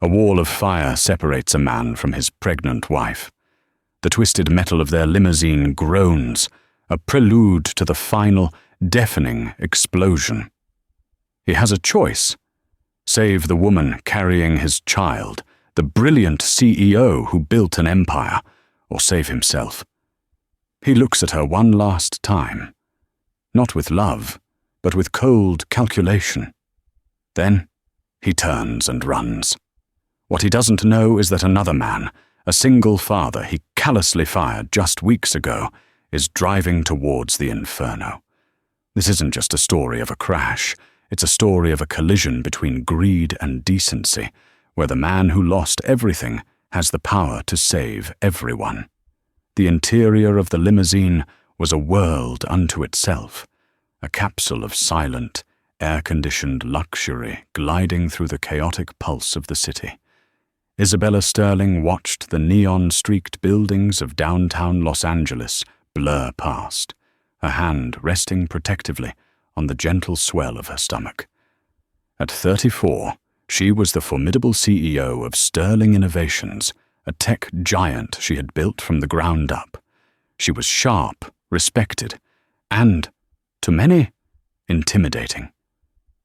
A wall of fire separates a man from his pregnant wife. The twisted metal of their limousine groans, a prelude to the final, deafening explosion. He has a choice. Save the woman carrying his child, the brilliant CEO who built an empire, or save himself. He looks at her one last time, not with love, but with cold calculation. Then he turns and runs. What he doesn't know is that another man, a single father he callously fired just weeks ago, is driving towards the inferno. This isn't just a story of a crash, it's a story of a collision between greed and decency, where the man who lost everything has the power to save everyone. The interior of the limousine was a world unto itself, a capsule of silent, air-conditioned luxury gliding through the chaotic pulse of the city. Isabella Sterling watched the neon-streaked buildings of downtown Los Angeles blur past, her hand resting protectively on the gentle swell of her stomach. At 34, she was the formidable CEO of Sterling Innovations, a tech giant she had built from the ground up. She was sharp, respected, and, to many, intimidating.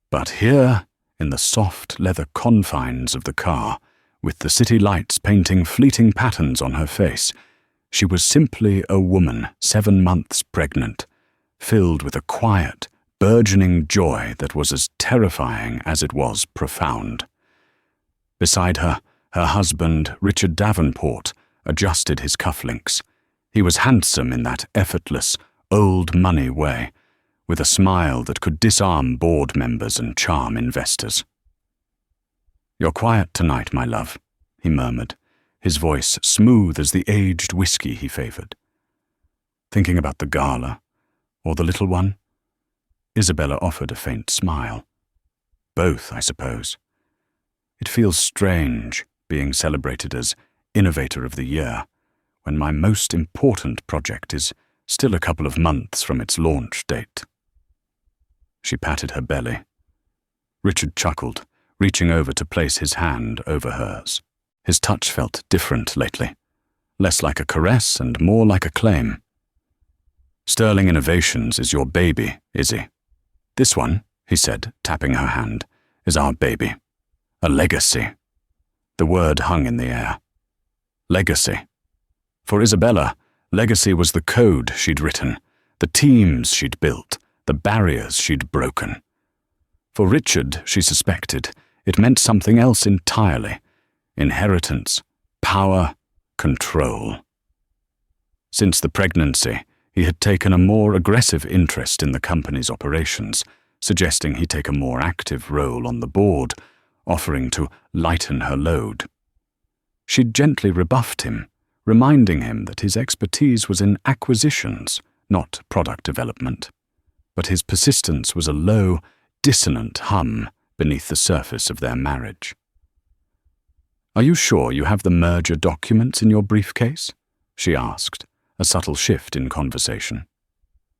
But here, in the soft leather confines of the car, with the city lights painting fleeting patterns on her face, she was simply a woman 7 months pregnant, filled with a quiet, burgeoning joy that was as terrifying as it was profound. Beside her, her husband, Richard Davenport, adjusted his cufflinks. He was handsome in that effortless, old-money way, with a smile that could disarm board members and charm investors. "You're quiet tonight, my love," he murmured, his voice smooth as the aged whiskey he favored. "Thinking about the gala, or the little one?" Isabella offered a faint smile. "Both, I suppose. It feels strange being celebrated as Innovator of the Year, when my most important project is still a couple of months from its launch date." She patted her belly. Richard chuckled, reaching over to place his hand over hers. His touch felt different lately, less like a caress and more like a claim. "Sterling Innovations is your baby, Izzy. This one," he said, tapping her hand, "is our baby. A legacy." The word hung in the air. Legacy. For Isabella, legacy was the code she'd written, the teams she'd built, the barriers she'd broken. For Richard, she suspected, it meant something else entirely: inheritance, power, control. Since the pregnancy, he had taken a more aggressive interest in the company's operations, suggesting he take a more active role on the board, offering to lighten her load. She'd gently rebuffed him, reminding him that his expertise was in acquisitions, not product development. But his persistence was a low, dissonant hum beneath the surface of their marriage. "Are you sure you have the merger documents in your briefcase?" she asked, a subtle shift in conversation.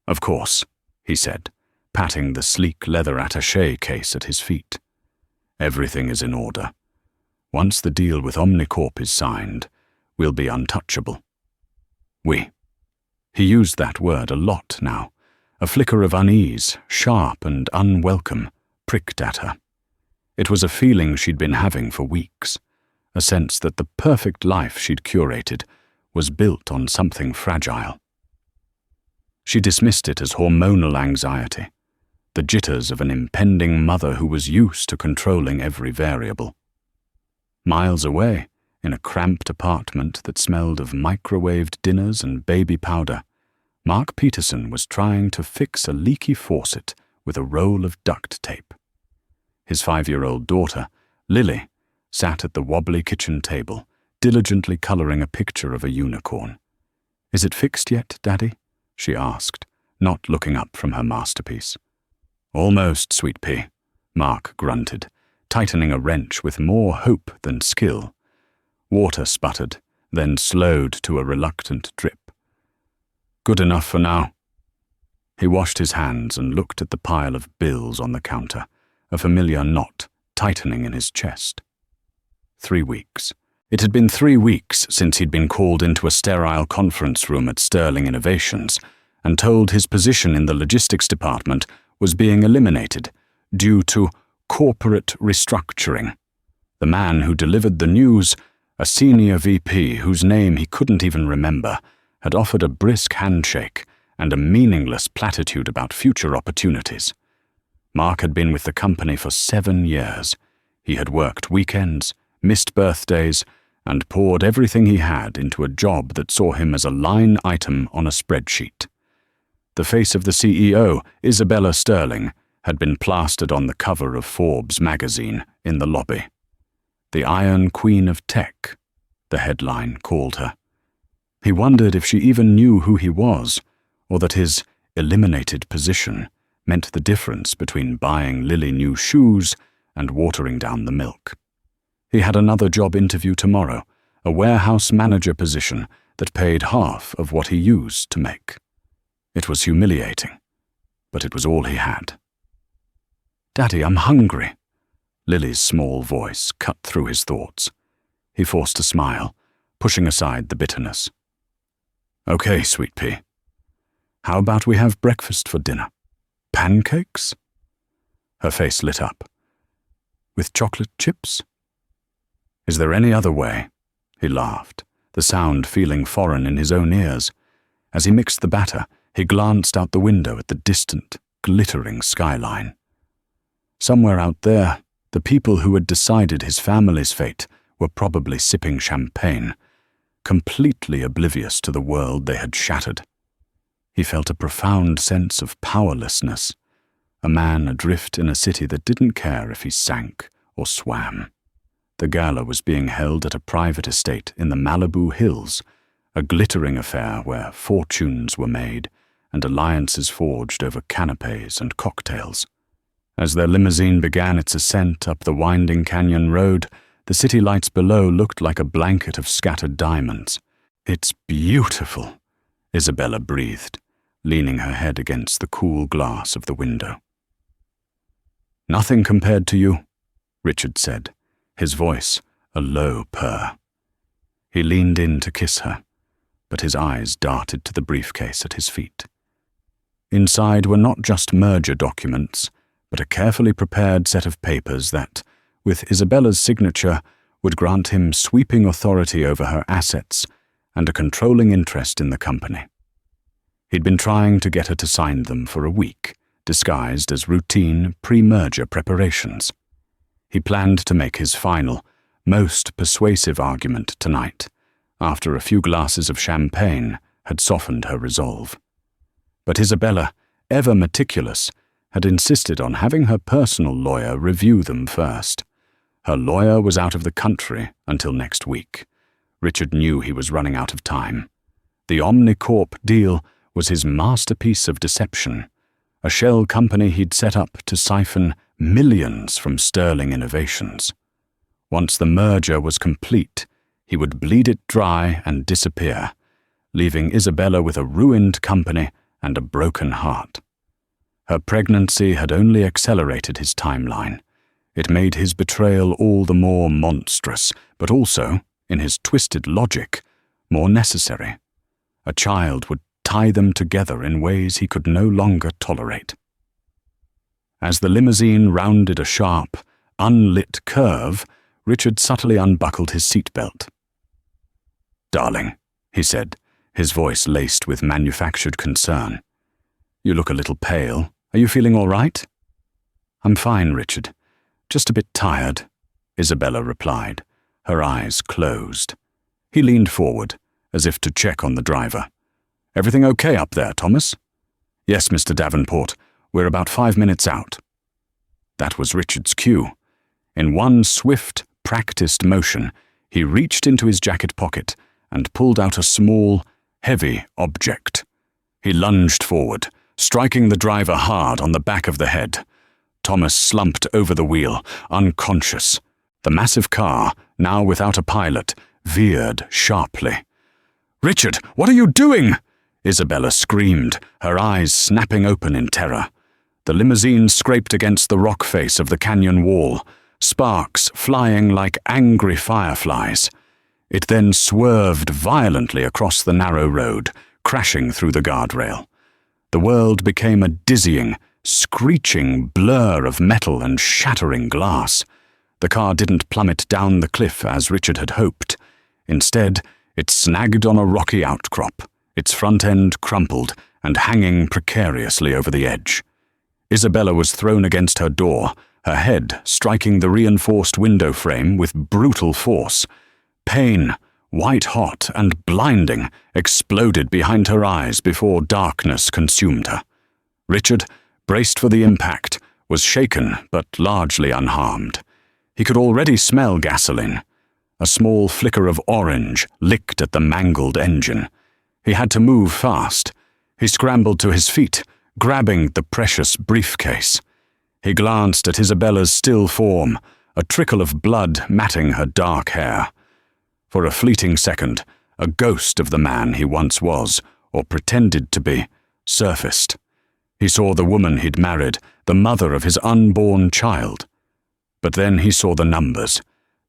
"Of course," he said, patting the sleek leather attaché case at his feet. "Everything is in order. Once the deal with Omnicorp is signed, we'll be untouchable." "We." He used that word a lot now. A flicker of unease, sharp and unwelcome, pricked at her. It was a feeling she'd been having for weeks, a sense that the perfect life she'd curated was built on something fragile. She dismissed it as hormonal anxiety, the jitters of an impending mother who was used to controlling every variable. Miles away, in a cramped apartment that smelled of microwaved dinners and baby powder, Mark Peterson was trying to fix a leaky faucet with a roll of duct tape. His 5-year-old daughter, Lily, sat at the wobbly kitchen table, diligently coloring a picture of a unicorn. "Is it fixed yet, Daddy?" she asked, not looking up from her masterpiece. "Almost, sweet pea," Mark grunted, tightening a wrench with more hope than skill. Water sputtered, then slowed to a reluctant drip. "Good enough for now." He washed his hands and looked at the pile of bills on the counter, a familiar knot tightening in his chest. 3 weeks. It had been 3 weeks since he'd been called into a sterile conference room at Sterling Innovations and told his position in the logistics department was being eliminated due to corporate restructuring. The man who delivered the news, a senior VP whose name he couldn't even remember, had offered a brisk handshake and a meaningless platitude about future opportunities. Mark had been with the company for 7 years. He had worked weekends, missed birthdays, and poured everything he had into a job that saw him as a line item on a spreadsheet. The face of the CEO, Isabella Sterling, had been plastered on the cover of Forbes magazine in the lobby. The Iron Queen of Tech, the headline called her. He wondered if she even knew who he was, or that his eliminated position meant the difference between buying Lily new shoes and watering down the milk. He had another job interview tomorrow, a warehouse manager position that paid half of what he used to make. It was humiliating, but it was all he had. "Daddy, I'm hungry." Lily's small voice cut through his thoughts. He forced a smile, pushing aside the bitterness. "Okay, sweet pea. How about we have breakfast for dinner? Pancakes?" Her face lit up. "With chocolate chips?" "Is there any other way?" He laughed, the sound feeling foreign in his own ears. As he mixed the batter, he glanced out the window at the distant, glittering skyline. Somewhere out there, the people who had decided his family's fate were probably sipping champagne, completely oblivious to the world they had shattered. He felt a profound sense of powerlessness, a man adrift in a city that didn't care if he sank or swam. The gala was being held at a private estate in the Malibu Hills, a glittering affair where fortunes were made and alliances forged over canapes and cocktails. As their limousine began its ascent up the winding canyon road, the city lights below looked like a blanket of scattered diamonds. "It's beautiful," Isabella breathed, leaning her head against the cool glass of the window. "Nothing compared to you," Richard said, his voice a low purr. He leaned in to kiss her, but his eyes darted to the briefcase at his feet. Inside were not just merger documents, but a carefully prepared set of papers that, with Isabella's signature, would grant him sweeping authority over her assets and a controlling interest in the company. He'd been trying to get her to sign them for a week, disguised as routine pre-merger preparations. He planned to make his final, most persuasive argument tonight, after a few glasses of champagne had softened her resolve. But Isabella, ever meticulous, had insisted on having her personal lawyer review them first. Her lawyer was out of the country until next week. Richard knew he was running out of time. The Omnicorp deal was his masterpiece of deception, a shell company he'd set up to siphon millions from Sterling Innovations. Once the merger was complete, he would bleed it dry and disappear, leaving Isabella with a ruined company and a broken heart. Her pregnancy had only accelerated his timeline. It made his betrayal all the more monstrous, but also, in his twisted logic, more necessary. A child would tie them together in ways he could no longer tolerate. As the limousine rounded a sharp, unlit curve, Richard subtly unbuckled his seatbelt. "Darling," he said, his voice laced with manufactured concern. "You look a little pale. Are you feeling all right?" "I'm fine, Richard. Just a bit tired," Isabella replied, her eyes closed. He leaned forward, as if to check on the driver. "Everything okay up there, Thomas?" "Yes, Mr. Davenport. We're about 5 minutes out." That was Richard's cue. In one swift, practiced motion, he reached into his jacket pocket and pulled out a small, heavy object. He lunged forward, striking the driver hard on the back of the head. Thomas slumped over the wheel, unconscious. The massive car, now without a pilot, veered sharply. "Richard, what are you doing?" Isabella screamed, her eyes snapping open in terror. The limousine scraped against the rock face of the canyon wall. sparks flying like angry fireflies. It then swerved violently across the narrow road, crashing through the guardrail. The world became a dizzying, screeching blur of metal and shattering glass. The car didn't plummet down the cliff as Richard had hoped. Instead, it snagged on a rocky outcrop, its front end crumpled and hanging precariously over the edge. Isabella was thrown against her door, her head striking the reinforced window frame with brutal force. Pain, white-hot and blinding, exploded behind her eyes before darkness consumed her. Richard, braced for the impact, was shaken but largely unharmed. He could already smell gasoline. A small flicker of orange licked at the mangled engine. He had to move fast. He scrambled to his feet, grabbing the precious briefcase. He glanced at Isabella's still form, a trickle of blood matting her dark hair. For a fleeting second, a ghost of the man he once was, or pretended to be, surfaced. He saw the woman he'd married, the mother of his unborn child. But then he saw the numbers,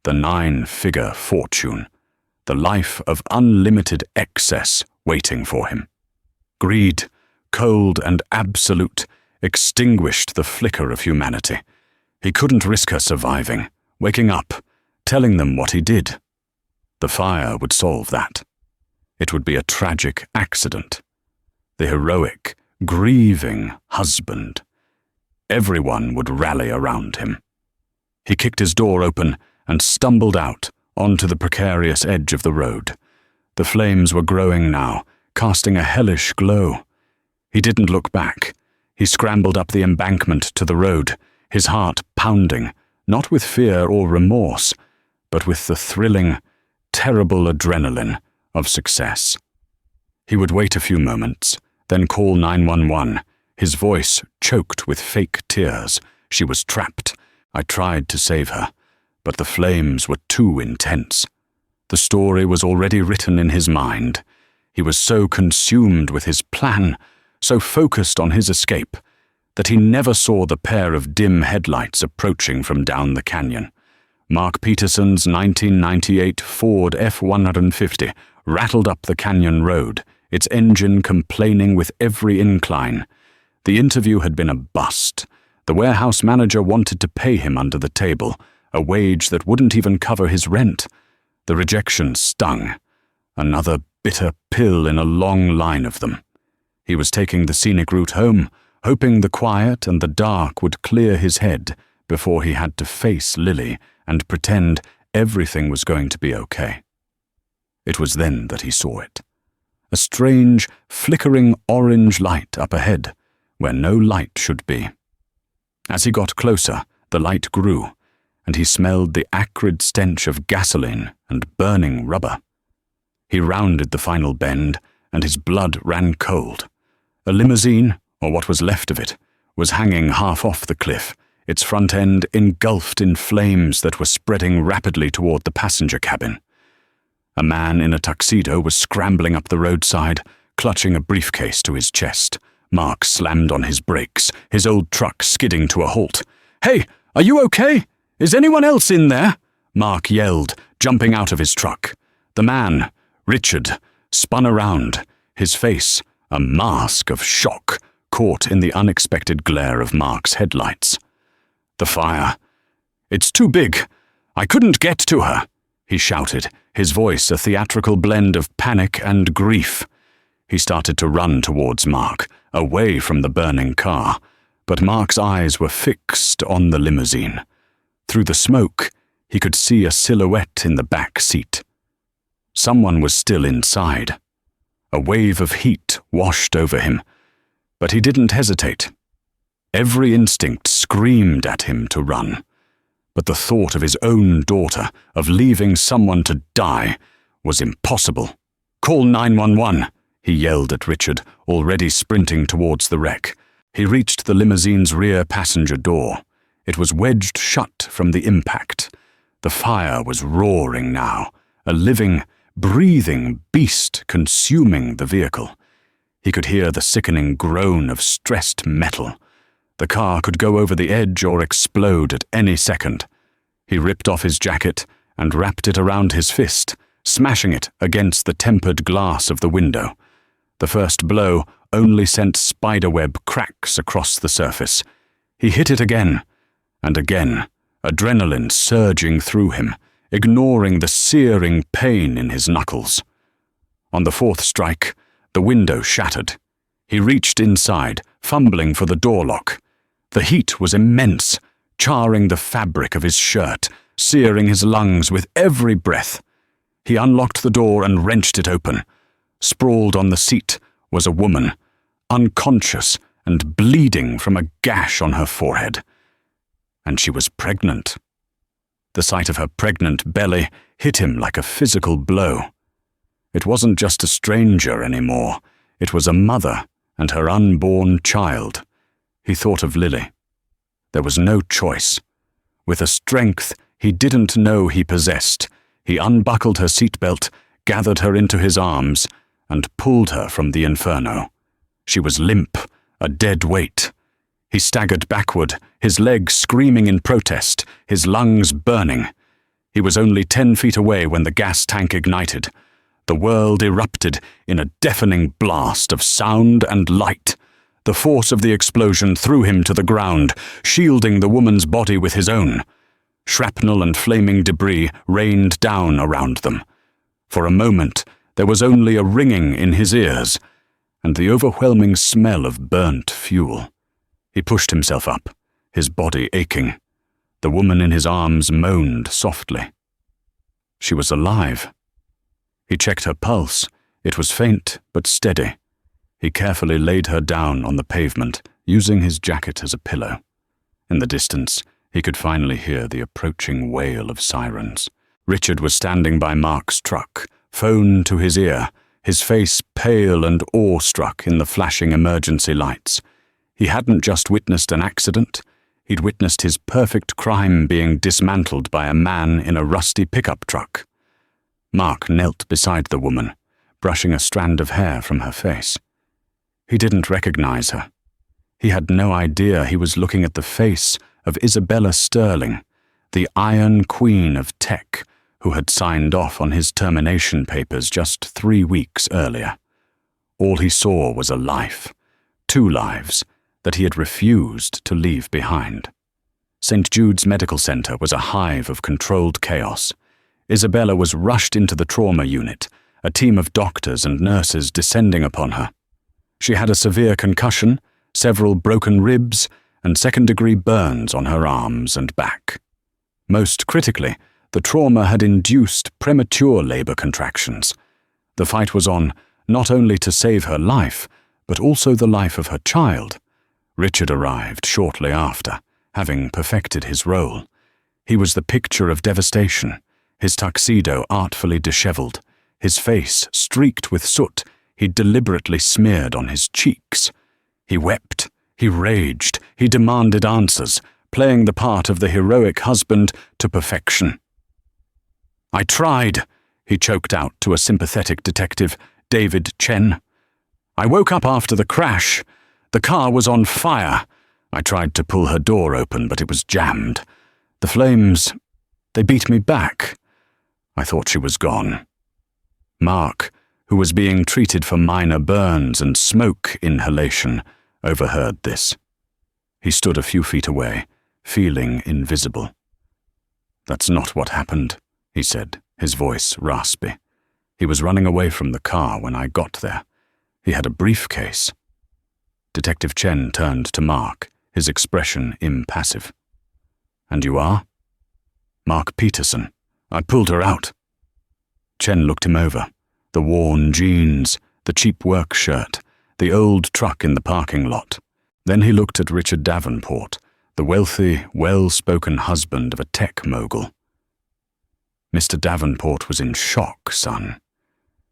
the 9-figure fortune, the life of unlimited excess waiting for him. Greed, cold and absolute, extinguished the flicker of humanity. He couldn't risk her surviving, waking up, telling them what he did. The fire would solve that. It would be a tragic accident. The heroic, grieving husband. Everyone would rally around him. He kicked his door open and stumbled out onto the precarious edge of the road. The flames were growing now, casting a hellish glow. He didn't look back. He scrambled up the embankment to the road, his heart pounding, not with fear or remorse, but with the thrilling, terrible adrenaline of success. He would wait a few moments, then call 911, his voice choked with fake tears. She was trapped. I tried to save her, but the flames were too intense. The story was already written in his mind. He was so consumed with his plan, so focused on his escape, that he never saw the pair of dim headlights approaching from down the canyon. Mark Peterson's 1998 Ford F-150 rattled up the canyon road, its engine complaining with every incline. The interview had been a bust. The warehouse manager wanted to pay him under the table, a wage that wouldn't even cover his rent. The rejection stung. Another bitter pill in a long line of them. He was taking the scenic route home, hoping the quiet and the dark would clear his head before he had to face Lily and pretend everything was going to be okay. It was then that he saw it. A strange, flickering orange light up ahead, where no light should be. As he got closer, the light grew, and he smelled the acrid stench of gasoline and burning rubber. He rounded the final bend, and his blood ran cold. A limousine, or what was left of it, was hanging half off the cliff, its front end engulfed in flames that were spreading rapidly toward the passenger cabin. A man in a tuxedo was scrambling up the roadside, clutching a briefcase to his chest. Mark slammed on his brakes, his old truck skidding to a halt. "Hey, are you okay? Is anyone else in there?" Mark yelled, jumping out of his truck. The man, Richard, spun around, his face, a mask of shock, caught in the unexpected glare of Mark's headlights. The fire. "It's too big. I couldn't get to her," he shouted, his voice a theatrical blend of panic and grief. He started to run towards Mark, away from the burning car, but Mark's eyes were fixed on the limousine. Through the smoke, he could see a silhouette in the back seat. Someone was still inside. A wave of heat washed over him, but he didn't hesitate. Every instinct screamed at him to run. But the thought of his own daughter, of leaving someone to die, was impossible. "Call 911, he yelled at Richard, already sprinting towards the wreck. He reached the limousine's rear passenger door. It was wedged shut from the impact. The fire was roaring now, a living, breathing beast consuming the vehicle. He could hear the sickening groan of stressed metal. The car could go over the edge or explode at any second. He ripped off his jacket and wrapped it around his fist, smashing it against the tempered glass of the window. The first blow only sent spiderweb cracks across the surface. He hit it again, and again, adrenaline surging through him, ignoring the searing pain in his knuckles. On the fourth strike, the window shattered. He reached inside, fumbling for the door lock. The heat was immense, charring the fabric of his shirt, searing his lungs with every breath. He unlocked the door and wrenched it open. Sprawled on the seat was a woman, unconscious and bleeding from a gash on her forehead. And she was pregnant. The sight of her pregnant belly hit him like a physical blow. It wasn't just a stranger anymore. It was a mother and her unborn child. He thought of Lily. There was no choice. With a strength he didn't know he possessed, he unbuckled her seatbelt, gathered her into his arms, and pulled her from the inferno. She was limp, a dead weight. He staggered backward, his legs screaming in protest, his lungs burning. He was only 10 feet away when the gas tank ignited. The world erupted in a deafening blast of sound and light. The force of the explosion threw him to the ground, shielding the woman's body with his own. Shrapnel and flaming debris rained down around them. For a moment, there was only a ringing in his ears, and the overwhelming smell of burnt fuel. He pushed himself up, his body aching. The woman in his arms moaned softly. She was alive. He checked her pulse. It was faint but steady. He carefully laid her down on the pavement, using his jacket as a pillow. In the distance, he could finally hear the approaching wail of sirens. Richard was standing by Mark's truck, phone to his ear, his face pale and awestruck in the flashing emergency lights. He hadn't just witnessed an accident. He'd witnessed his perfect crime being dismantled by a man in a rusty pickup truck. Mark knelt beside the woman, brushing a strand of hair from her face. He didn't recognize her. He had no idea he was looking at the face of Isabella Sterling, the Iron Queen of Tech, who had signed off on his termination papers just 3 weeks earlier. All he saw was a life, 2 lives, that he had refused to leave behind. St. Jude's Medical Center was a hive of controlled chaos. Isabella was rushed into the trauma unit, a team of doctors and nurses descending upon her. She had a severe concussion, several broken ribs, and second-degree burns on her arms and back. Most critically, the trauma had induced premature labor contractions. The fight was on not only to save her life, but also the life of her child. Richard arrived shortly after, having perfected his role. He was the picture of devastation, his tuxedo artfully disheveled, his face streaked with soot he'd deliberately smeared on his cheeks. He wept, he raged, he demanded answers, playing the part of the heroic husband to perfection. "I tried," he choked out to a sympathetic detective, David Chen. "I woke up after the crash. The car was on fire. I tried to pull her door open, but it was jammed. The flames, they beat me back. I thought she was gone." Mark, who was being treated for minor burns and smoke inhalation, overheard this. He stood a few feet away, feeling invisible. "That's not what happened," he said, his voice raspy. "He was running away from the car when I got there. He had a briefcase." Detective Chen turned to Mark, his expression impassive. "And you are?" "Mark Peterson. I pulled her out." Chen looked him over. The worn jeans, the cheap work shirt, the old truck in the parking lot. Then he looked at Richard Davenport, the wealthy, well-spoken husband of a tech mogul. "Mr. Davenport was in shock, son.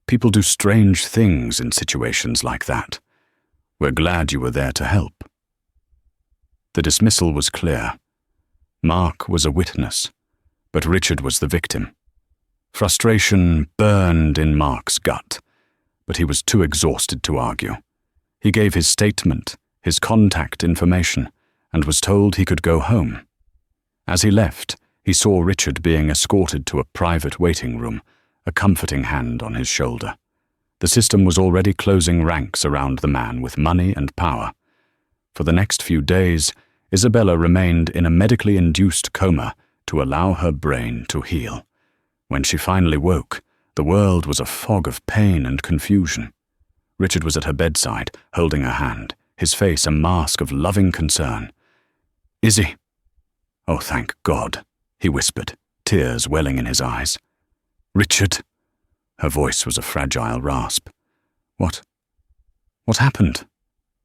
People do strange things in situations like that. We're glad you were there to help." The dismissal was clear. Mark was a witness, but Richard was the victim. Frustration burned in Mark's gut, but he was too exhausted to argue. He gave his statement, his contact information, and was told he could go home. As he left, He saw Richard being escorted to a private waiting room, a comforting hand on his shoulder. The system was already closing ranks around the man with money and power. For the next few days, Isabella remained in a medically induced coma to allow her brain to heal. When she finally woke, the world was a fog of pain and confusion. Richard was at her bedside, holding her hand, his face a mask of loving concern. "Izzy." "Oh, thank God," he whispered, tears welling in his eyes. "Richard." Her voice was a fragile rasp. What happened?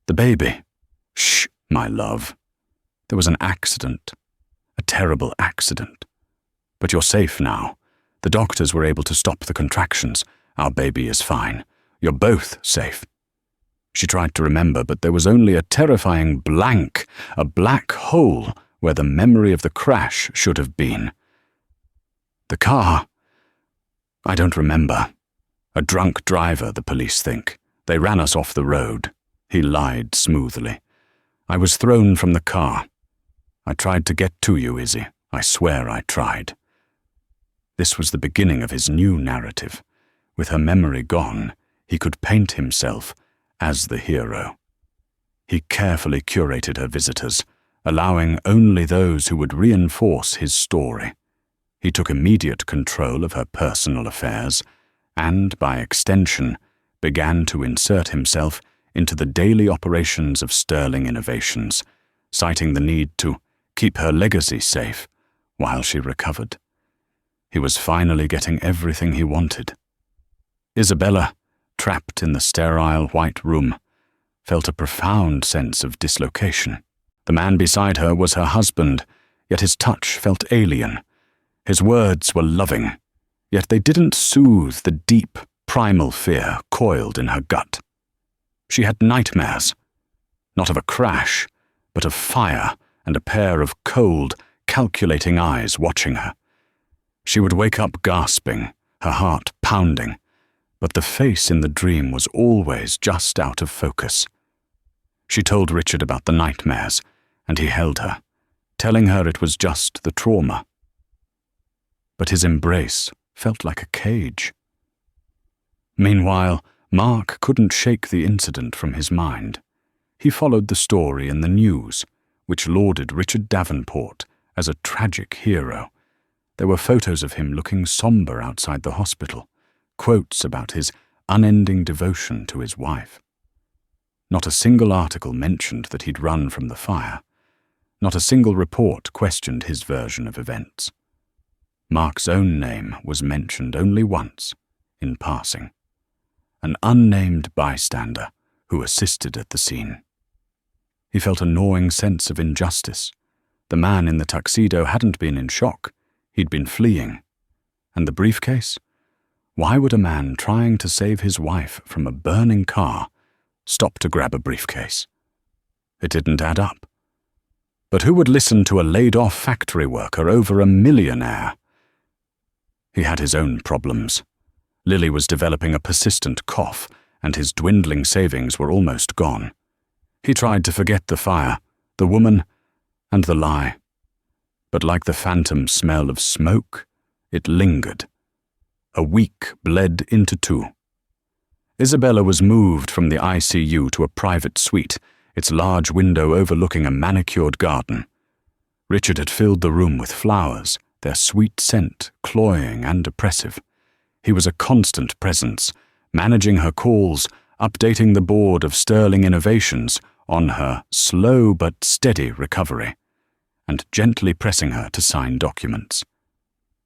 The baby?" "Shh, my love. There was an accident. A terrible accident. But you're safe now. The doctors were able to stop the contractions. Our baby is fine. You're both safe." She tried to remember, but there was only a terrifying blank, a black hole where the memory of the crash should have been. "The car? I don't remember. A drunk driver, the police think. They ran us off the road." He lied smoothly. "I was thrown from the car. I tried to get to you, Izzy. I swear I tried." This was the beginning of his new narrative. With her memory gone, he could paint himself as the hero. He carefully curated her visitors, allowing only those who would reinforce his story. He took immediate control of her personal affairs and, by extension, began to insert himself into the daily operations of Sterling Innovations, citing the need to keep her legacy safe while she recovered. He was finally getting everything he wanted. Isabella, trapped in the sterile white room, felt a profound sense of dislocation. The man beside her was her husband, yet his touch felt alien. His words were loving, yet they didn't soothe the deep, primal fear coiled in her gut. She had nightmares, not of a crash, but of fire and a pair of cold, calculating eyes watching her. She would wake up gasping, her heart pounding, but the face in the dream was always just out of focus. She told Richard about the nightmares, and he held her, telling her it was just the trauma. But his embrace felt like a cage. Meanwhile, Mark couldn't shake the incident from his mind. He followed the story in the news, which lauded Richard Davenport as a tragic hero. There were photos of him looking somber outside the hospital, quotes about his unending devotion to his wife. Not a single article mentioned that he'd run from the fire. Not a single report questioned his version of events. Mark's own name was mentioned only once, in passing. An unnamed bystander who assisted at the scene. He felt a gnawing sense of injustice. The man in the tuxedo hadn't been in shock. He'd been fleeing. And the briefcase? Why would a man trying to save his wife from a burning car stop to grab a briefcase? It didn't add up. But who would listen to a laid-off factory worker over a millionaire? He had his own problems. Lily was developing a persistent cough, and his dwindling savings were almost gone. He tried to forget the fire, the woman, and the lie. But like the phantom smell of smoke, it lingered. A week bled into 2. Isabella was moved from the ICU to a private suite, its large window overlooking a manicured garden. Richard had filled the room with flowers, their sweet scent cloying and oppressive. He was a constant presence, managing her calls, updating the board of Sterling Innovations on her slow but steady recovery, and gently pressing her to sign documents.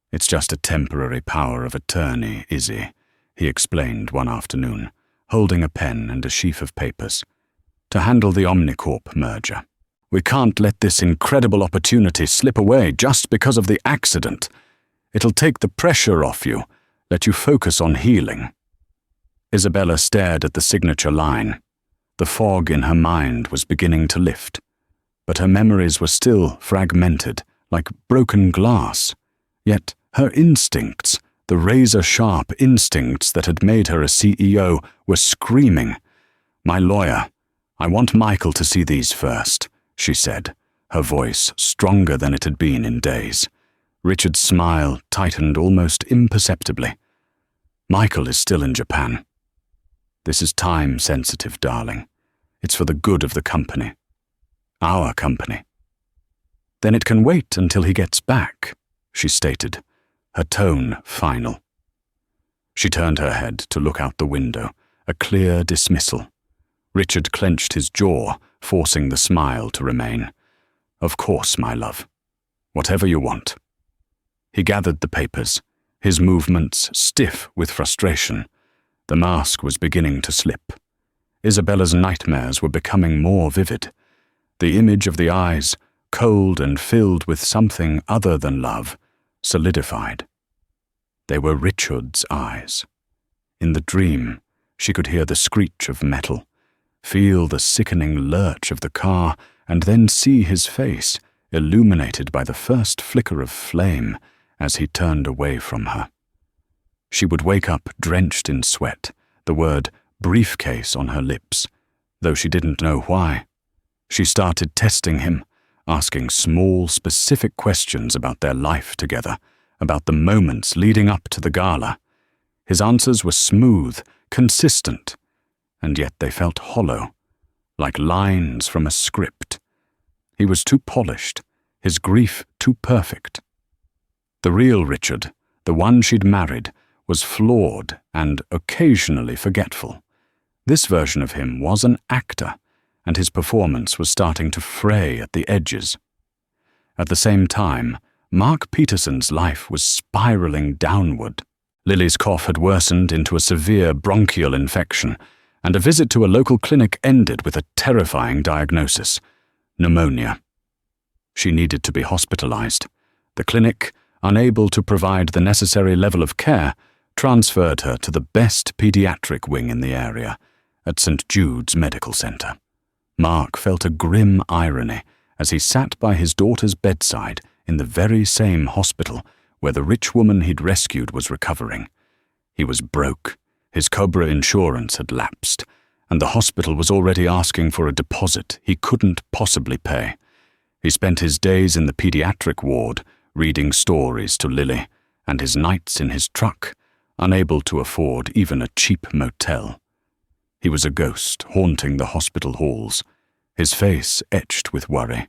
"It's just a temporary power of attorney, Izzy," he explained one afternoon, holding a pen and a sheaf of papers, "to handle the Omnicorp merger. We can't let this incredible opportunity slip away just because of the accident. It'll take the pressure off you, let you focus on healing." Isabella stared at the signature line. The fog in her mind was beginning to lift, but her memories were still fragmented, like broken glass. Yet her instincts, the razor-sharp instincts that had made her a CEO, were screaming. "My lawyer, I want Michael to see these first," she said, her voice stronger than it had been in days. Richard's smile tightened almost imperceptibly. "Michael is still in Japan. This is time-sensitive, darling. It's for the good of the company. Our company." "Then it can wait until he gets back," she stated, her tone final. She turned her head to look out the window, a clear dismissal. Richard clenched his jaw, forcing the smile to remain. "Of course, my love. Whatever you want." He gathered the papers, his movements stiff with frustration. The mask was beginning to slip. Isabella's nightmares were becoming more vivid. The image of the eyes, cold and filled with something other than love, solidified. They were Richard's eyes. In the dream, she could hear the screech of metal, feel the sickening lurch of the car, and then see his face, illuminated by the first flicker of flame as he turned away from her. She would wake up drenched in sweat, the word briefcase on her lips, though she didn't know why. She started testing him, asking small, specific questions about their life together, about the moments leading up to the gala. His answers were smooth, consistent, and yet they felt hollow, like lines from a script. He was too polished, his grief too perfect. The real Richard, the one she'd married, was flawed and occasionally forgetful. This version of him was an actor, and his performance was starting to fray at the edges. At the same time, Mark Peterson's life was spiraling downward. Lily's cough had worsened into a severe bronchial infection, and a visit to a local clinic ended with a terrifying diagnosis: pneumonia. She needed to be hospitalized. The clinic, unable to provide the necessary level of care, transferred her to the best pediatric wing in the area, at St. Jude's Medical Center. Mark felt a grim irony as he sat by his daughter's bedside in the very same hospital where the rich woman he'd rescued was recovering. He was broke, his Cobra insurance had lapsed, and the hospital was already asking for a deposit he couldn't possibly pay. He spent his days in the pediatric ward, reading stories to Lily, and his nights in his truck, unable to afford even a cheap motel. He was a ghost haunting the hospital halls, his face etched with worry.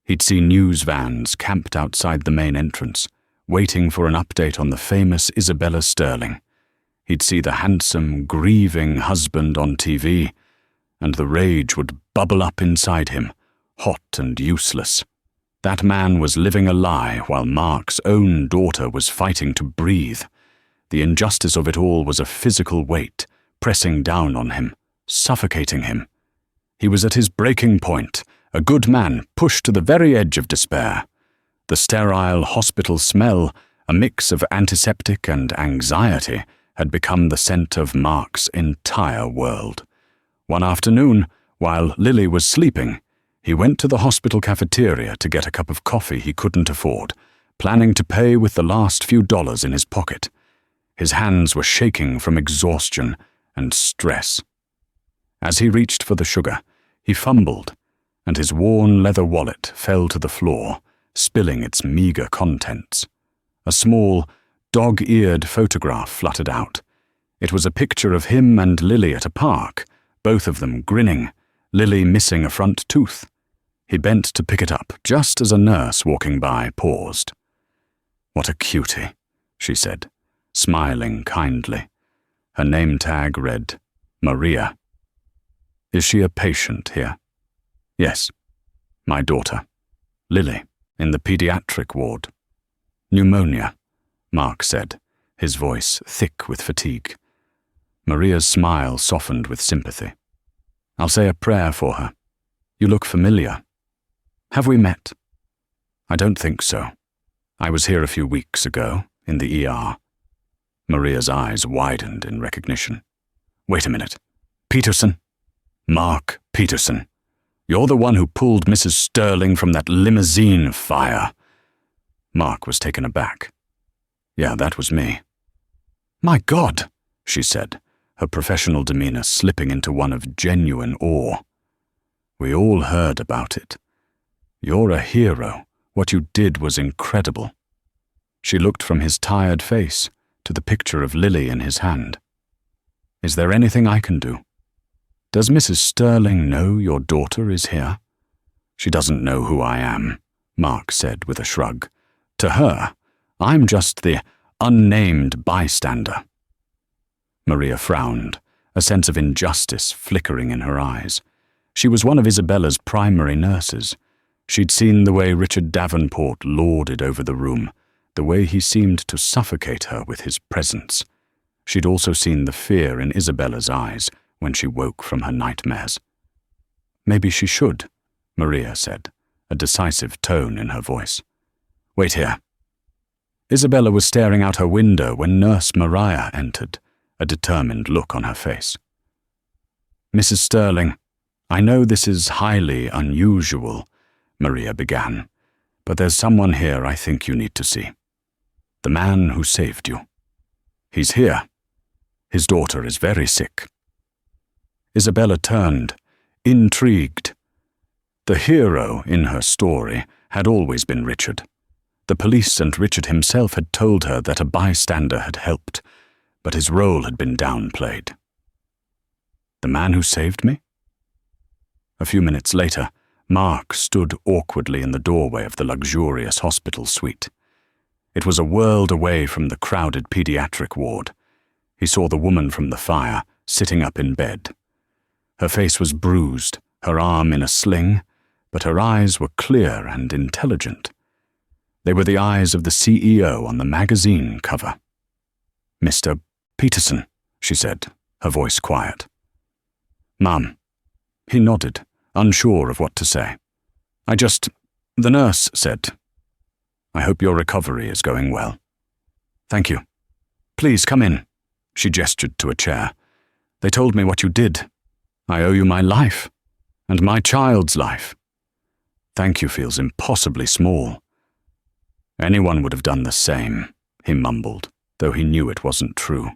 He'd see news vans camped outside the main entrance, waiting for an update on the famous Isabella Sterling. He'd see the handsome, grieving husband on TV, and the rage would bubble up inside him, hot and useless. That man was living a lie while Mark's own daughter was fighting to breathe. The injustice of it all was a physical weight, pressing down on him, suffocating him. He was at his breaking point, a good man pushed to the very edge of despair. The sterile hospital smell, a mix of antiseptic and anxiety, had become the scent of Mark's entire world. One afternoon, while Lily was sleeping, he went to the hospital cafeteria to get a cup of coffee he couldn't afford, planning to pay with the last few dollars in his pocket. His hands were shaking from exhaustion and stress. As he reached for the sugar, he fumbled, and his worn leather wallet fell to the floor, spilling its meager contents. A small, dog-eared photograph fluttered out. It was a picture of him and Lily at a park, both of them grinning, Lily missing a front tooth. He bent to pick it up just as a nurse walking by paused. "What a cutie," she said, smiling kindly. Her name tag read, Maria. "Is she a patient here?" "Yes, my daughter, Lily, in the pediatric ward." "Pneumonia," Mark said, his voice thick with fatigue. Maria's smile softened with sympathy. "I'll say a prayer for her. You look familiar. Have we met?" "I don't think so. I was here a few weeks ago, in the ER." Maria's eyes widened in recognition. "Wait a minute. Peterson? Mark Peterson. You're the one who pulled Mrs. Sterling from that limousine fire." Mark was taken aback. "Yeah, that was me." "My God," she said, her professional demeanor slipping into one of genuine awe. "We all heard about it. You're a hero. What you did was incredible." She looked from his tired face to the picture of Lily in his hand. "Is there anything I can do? Does Mrs. Sterling know your daughter is here?" "She doesn't know who I am," Mark said with a shrug. "To her, I'm just the unnamed bystander." Maria frowned, a sense of injustice flickering in her eyes. She was one of Isabella's primary nurses. She'd seen the way Richard Davenport lorded over the room, the way he seemed to suffocate her with his presence. She'd also seen the fear in Isabella's eyes when she woke from her nightmares. "Maybe she should," Maria said, a decisive tone in her voice. "Wait here." Isabella was staring out her window when Nurse Maria entered, a determined look on her face. "Mrs. Sterling, I know this is highly unusual," Maria began, "but there's someone here I think you need to see. The man who saved you. He's here. His daughter is very sick." Isabella turned, intrigued. The hero in her story had always been Richard. The police and Richard himself had told her that a bystander had helped, but his role had been downplayed. "The man who saved me?" A few minutes later, Mark stood awkwardly in the doorway of the luxurious hospital suite. It was a world away from the crowded pediatric ward. He saw the woman from the fire, sitting up in bed. Her face was bruised, her arm in a sling, but her eyes were clear and intelligent. They were the eyes of the CEO on the magazine cover. "Mr. Peterson," she said, her voice quiet. "Mum." He nodded, unsure of what to say. The nurse said, "I hope your recovery is going well." "Thank you. Please come in." She gestured to a chair. "They told me what you did. I owe you my life, and my child's life." "Thank you" feels impossibly small. "Anyone would have done the same," he mumbled, though he knew it wasn't true.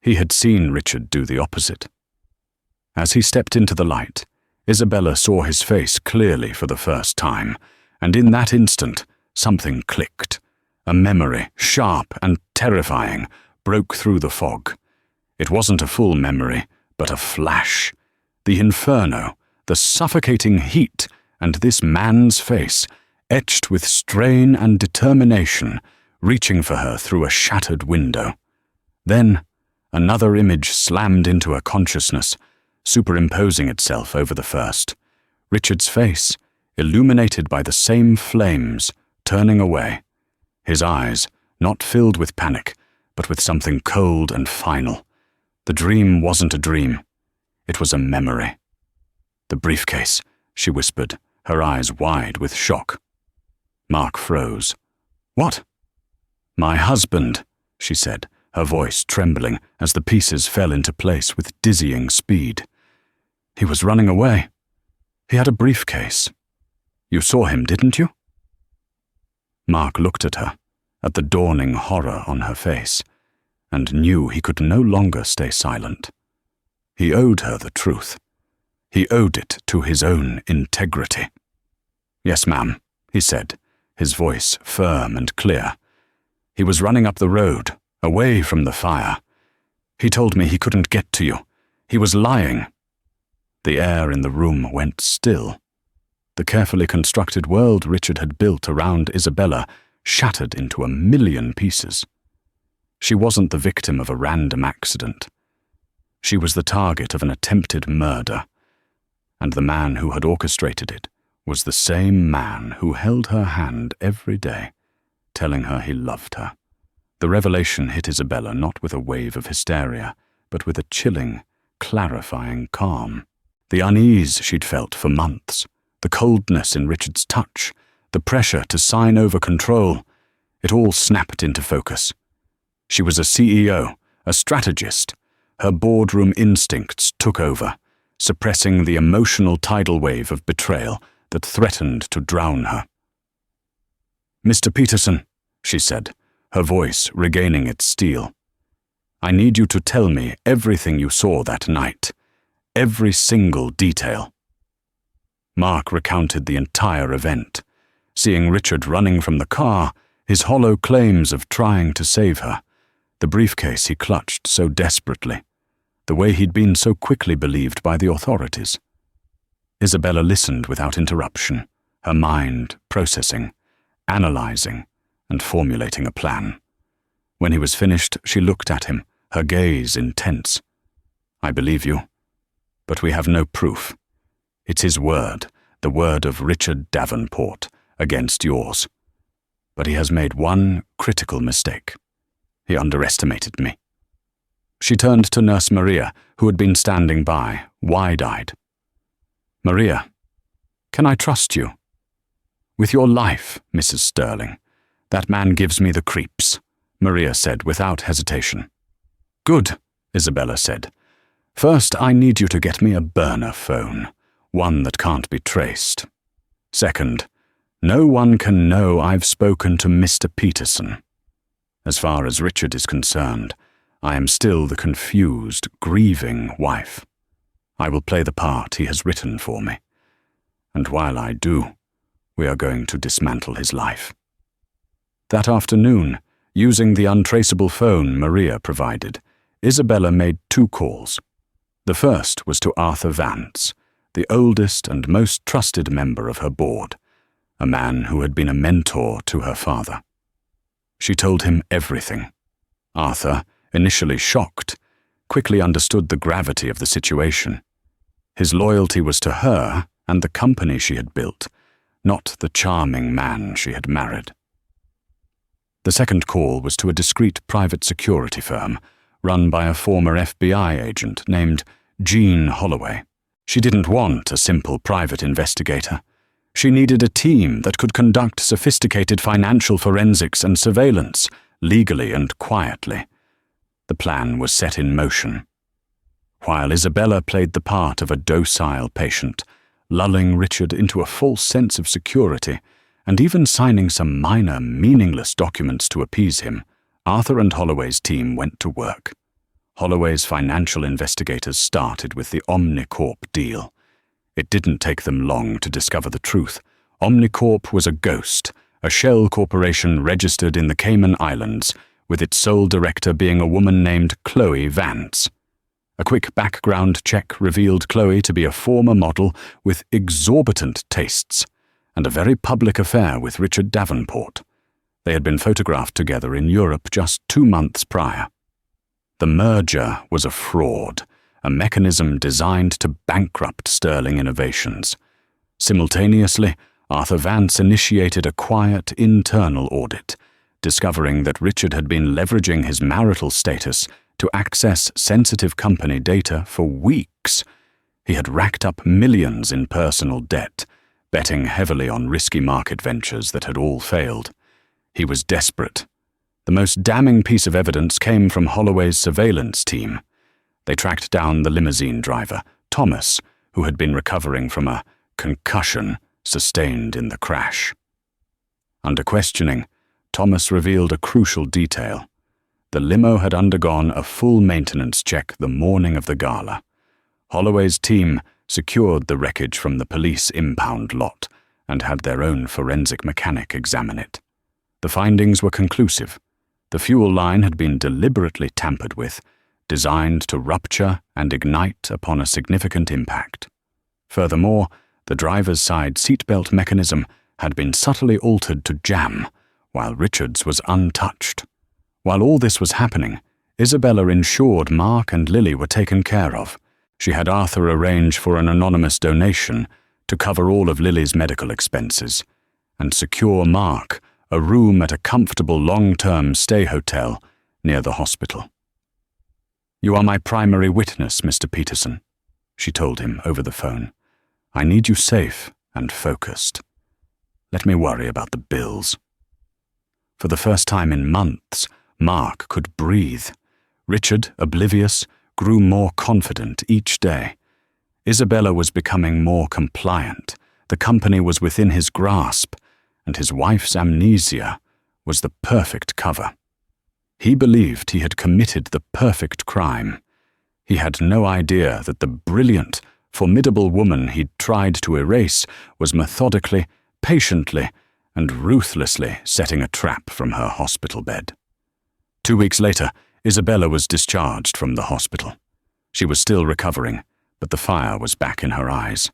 He had seen Richard do the opposite. As he stepped into the light, Isabella saw his face clearly for the first time, and in that instant, something clicked. A memory, sharp and terrifying, broke through the fog. It wasn't a full memory, but a flash. The inferno, the suffocating heat, and this man's face, etched with strain and determination, reaching for her through a shattered window. Then, another image slammed into her consciousness, superimposing itself over the first. Richard's face, illuminated by the same flames, turning away. His eyes, not filled with panic, but with something cold and final. The dream wasn't a dream. It was a memory. "The briefcase," she whispered, her eyes wide with shock. Mark froze. "What?" "My husband," she said, her voice trembling as the pieces fell into place with dizzying speed. "He was running away. He had a briefcase. You saw him, didn't you?" Mark looked at her, at the dawning horror on her face, and knew he could no longer stay silent. He owed her the truth. He owed it to his own integrity. "Yes, ma'am," he said, his voice firm and clear. "He was running up the road, away from the fire. He told me he couldn't get to you. He was lying." The air in the room went still. The carefully constructed world Richard had built around Isabella shattered into a million pieces. She wasn't the victim of a random accident. She was the target of an attempted murder, and the man who had orchestrated it was the same man who held her hand every day, telling her he loved her. The revelation hit Isabella not with a wave of hysteria, but with a chilling, clarifying calm. The unease she'd felt for months, the coldness in Richard's touch, the pressure to sign over control, it all snapped into focus. She was a CEO, a strategist. Her boardroom instincts took over, suppressing the emotional tidal wave of betrayal that threatened to drown her. "Mr. Peterson," she said, her voice regaining its steel, "I need you to tell me everything you saw that night, every single detail." Mark recounted the entire event, seeing Richard running from the car, his hollow claims of trying to save her, the briefcase he clutched so desperately, the way he'd been so quickly believed by the authorities. Isabella listened without interruption, her mind processing, analyzing, and formulating a plan. When he was finished, she looked at him, her gaze intense. "I believe you, but we have no proof. It's his word, the word of Richard Davenport, against yours. But he has made one critical mistake. He underestimated me." She turned to Nurse Maria, who had been standing by, wide-eyed. "Maria, can I trust you?" "With your life, Mrs. Sterling. That man gives me the creeps," Maria said without hesitation. "Good," Isabella said. "First, I need you to get me a burner phone, one that can't be traced. Second, no one can know I've spoken to Mr. Peterson. As far as Richard is concerned, I am still the confused, grieving wife. I will play the part he has written for me. And while I do, we are going to dismantle his life." That afternoon, using the untraceable phone Maria provided, Isabella made 2 calls. The first was to Arthur Vance, the oldest and most trusted member of her board, a man who had been a mentor to her father. She told him everything. Arthur, initially shocked, quickly understood the gravity of the situation. His loyalty was to her and the company she had built, not the charming man she had married. The second call was to a discreet private security firm run by a former FBI agent named Jean Holloway. She didn't want a simple private investigator. She needed a team that could conduct sophisticated financial forensics and surveillance, legally and quietly. The plan was set in motion. While Isabella played the part of a docile patient, lulling Richard into a false sense of security, and even signing some minor, meaningless documents to appease him, Arthur and Holloway's team went to work. Holloway's financial investigators started with the Omnicorp deal. It didn't take them long to discover the truth. Omnicorp was a ghost, a shell corporation registered in the Cayman Islands, with its sole director being a woman named Chloe Vance. A quick background check revealed Chloe to be a former model with exorbitant tastes, and a very public affair with Richard Davenport. They had been photographed together in Europe just 2 months prior. The merger was a fraud, a mechanism designed to bankrupt Sterling Innovations. Simultaneously, Arthur Vance initiated a quiet internal audit, discovering that Richard had been leveraging his marital status to access sensitive company data for weeks. He had racked up millions in personal debt, betting heavily on risky market ventures that had all failed. He was desperate. The most damning piece of evidence came from Holloway's surveillance team. They tracked down the limousine driver, Thomas, who had been recovering from a concussion sustained in the crash. Under questioning, Thomas revealed a crucial detail. The limo had undergone a full maintenance check the morning of the gala. Holloway's team secured the wreckage from the police impound lot and had their own forensic mechanic examine it. The findings were conclusive. The fuel line had been deliberately tampered with, designed to rupture and ignite upon a significant impact. Furthermore, the driver's side seatbelt mechanism had been subtly altered to jam, while Richard's was untouched. While all this was happening, Isabella ensured Mark and Lily were taken care of. She had Arthur arrange for an anonymous donation to cover all of Lily's medical expenses, and secure Mark a room at a comfortable long-term stay hotel near the hospital. "You are my primary witness, Mr. Peterson," she told him over the phone. "I need you safe and focused. Let me worry about the bills." For the first time in months, Mark could breathe. Richard, oblivious, grew more confident each day. Isabella was becoming more compliant. The company was within his grasp, and his wife's amnesia was the perfect cover. He believed he had committed the perfect crime. He had no idea that the brilliant, formidable woman he'd tried to erase was methodically, patiently, and ruthlessly setting a trap from her hospital bed. 2 weeks later, Isabella was discharged from the hospital. She was still recovering, but the fire was back in her eyes.